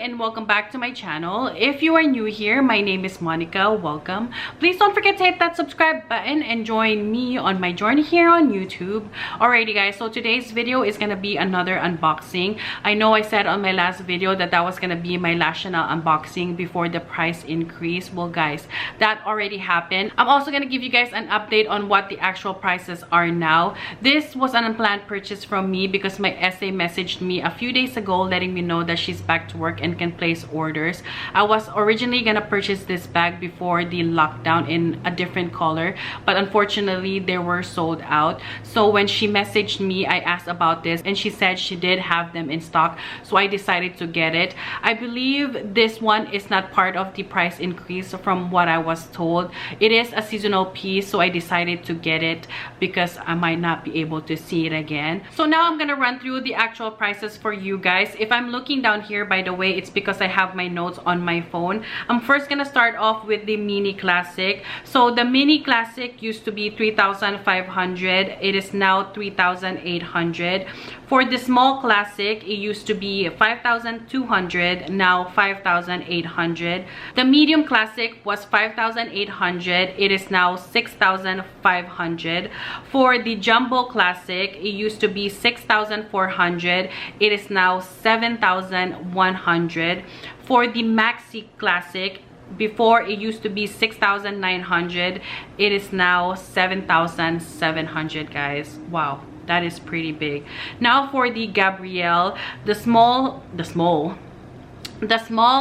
and welcome back to my channel. If you are new here, my name is Monica. Welcome. Please don't forget to hit that subscribe button and join me on my journey here on YouTube. Alrighty guys, so today's video is gonna be another unboxing. I know I said on my last video that was gonna be my last Chanel unboxing before the price increase. Well guys, that already happened. I'm also gonna give you guys an update on what the actual prices are now. This was an unplanned purchase from me because my essay messaged me a few days ago letting me know that she's back to work and can place orders. I was originally gonna purchase this bag before the lockdown in a different color, but unfortunately they were sold out. So when she messaged me, I asked about this and she said she did have them in stock, so I decided to get it. I believe this one is not part of the price increase from what I was told. It is a seasonal piece, so I decided to get it because I might not be able to see it again. So now I'm gonna run through the actual prices for you guys. If I'm looking down here, by the way, it's because I have my notes on my phone. I'm first gonna start off with the mini classic. So the mini classic used to be 3,500. It is now 3,800. For the small classic, it used to be 5,200, now 5,800. The medium classic was 5,800. It is now 6,500. For the jumbo classic, it used to be 6,400. It is now 7,100. For the maxi classic, before it used to be 6,900. It is now 7,700, guys. Wow, that is pretty big. Now for the Gabrielle, the small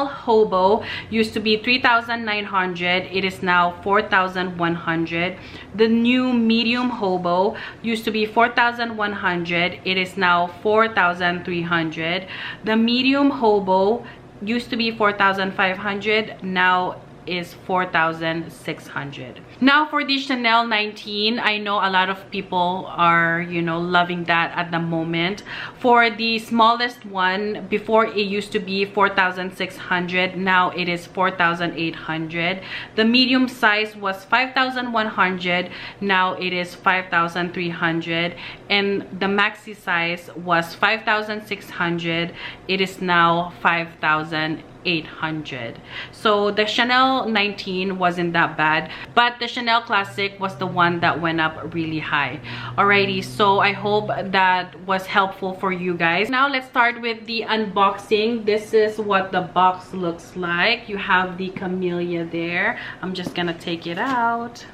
hobo used to be 3,900. It is now 4,100. The new medium hobo used to be 4,100. It is now 4,300. The medium hobo used to be 4,500. Now is 4,600. Now for the Chanel 19, I know a lot of people are, you know, loving that at the moment. For the smallest one, before it used to be 4,600, now it is 4,800. The medium size was 5,100, now it is 5,300. And the maxi size was 5,600, it is now 5,800. So the Chanel 19 wasn't that bad, but the Chanel classic was the one that went up really high. Alrighty, so I hope that was helpful for you guys. Now let's start with the unboxing. This is what the box looks like. You have the camellia there. I'm just gonna take it out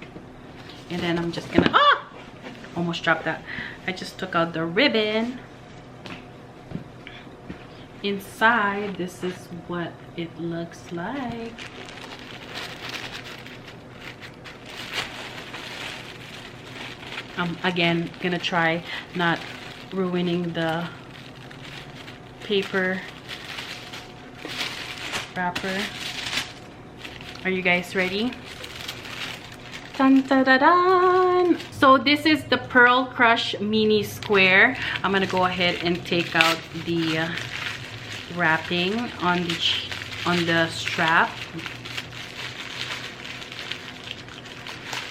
and then I'm just gonna almost dropped that. I just took out the ribbon. Inside, this is what it looks like. I'm again gonna try not ruining the paper wrapper. Are you guys ready? Dun, dun, dun, dun. So this is the Pearl Crush Mini Square. I'm gonna go ahead and take out the wrapping on the strap.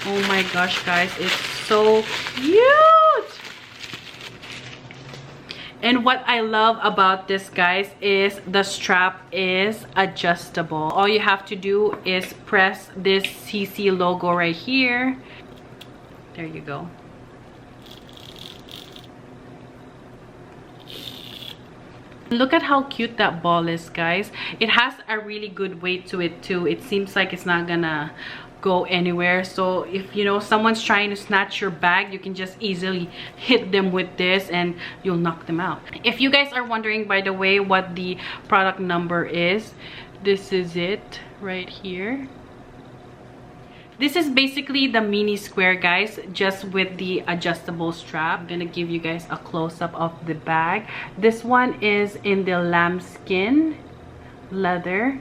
Oh my gosh guys, it's so cute. And what I love about this, guys, is the strap is adjustable. All you have to do is press this CC logo right here. There you go. Look at how cute that ball is, guys. It has a really good weight to it too. It seems like it's not gonna go anywhere. So if you know someone's trying to snatch your bag, you can just easily hit them with this and you'll knock them out. If you guys are wondering, by the way, what the product number is, this is it right here. This is basically the mini square, guys, just with the adjustable strap. I'm gonna give you guys a close-up of the bag. This one is in the lambskin leather.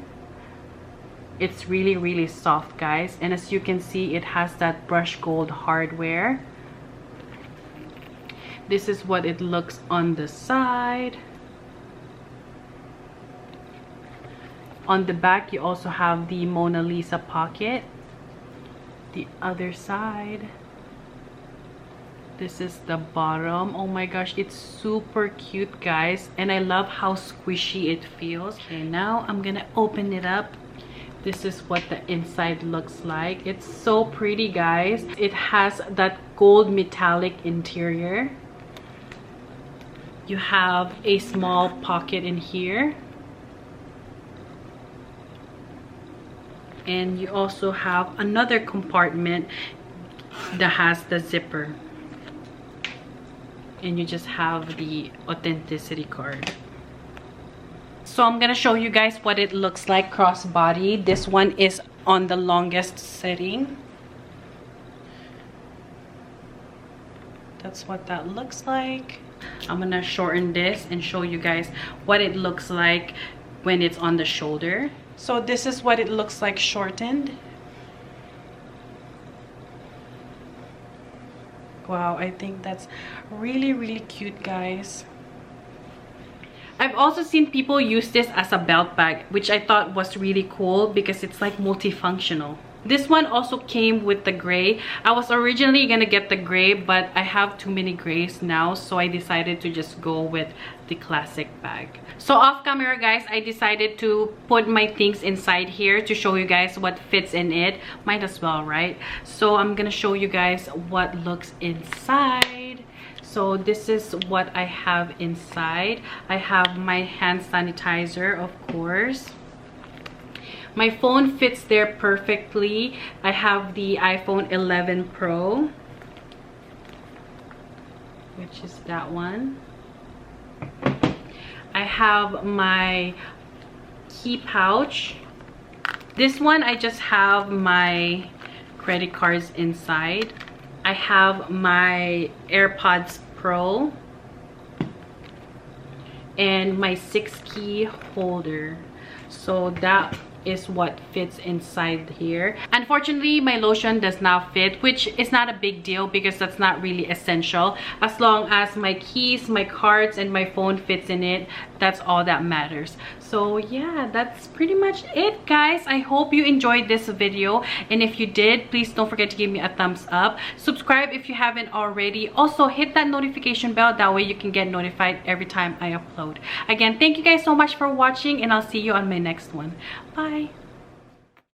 It's really, really soft, guys. And as you can see, it has that brushed gold hardware. This is what it looks on the side. On the back, you also have the Mona Lisa pocket. The other side. This is the bottom. Oh my gosh, it's super cute, guys, and I love how squishy it feels. Okay, now I'm gonna open it up. This is what the inside looks like. It's so pretty, guys. It has that gold metallic interior. You have a small pocket in here, and you also have another compartment that has the zipper, and you just have the authenticity card. So I'm gonna show you guys what it looks like crossbody. This one is on the longest setting. That's what that looks like. I'm gonna shorten this and show you guys what it looks like when it's on the shoulder. So this is what it looks like shortened. Wow, I think that's really cute, guys. I've also seen people use this as a belt bag, which I thought was really cool because it's like multifunctional. This one also came with the gray. I was originally gonna get the gray, but I have too many grays now, so I decided to just go with the classic bag. So off camera, guys, I decided to put my things inside here to show you guys what fits in it. Might as well, right? So I'm gonna show you guys what looks inside. So this is what I have inside. I have my hand sanitizer, of course. My phone fits there perfectly. I have the iPhone 11 Pro, which is that one. I have my key pouch. This one, I just have my credit cards inside. I have my AirPods Pro and my 6-key holder. So that is what fits inside here. Unfortunately, my lotion does not fit, which is not a big deal because that's not really essential. As long as my keys, my cards, and my phone fits in it, that's all that matters. So yeah, that's pretty much it, guys. I hope you enjoyed this video, and if you did, please don't forget to give me a thumbs up. Subscribe if you haven't already. Also hit that notification bell, that way you can get notified every time I upload. Again, thank you guys so much for watching, and I'll see you on my next one. Bye.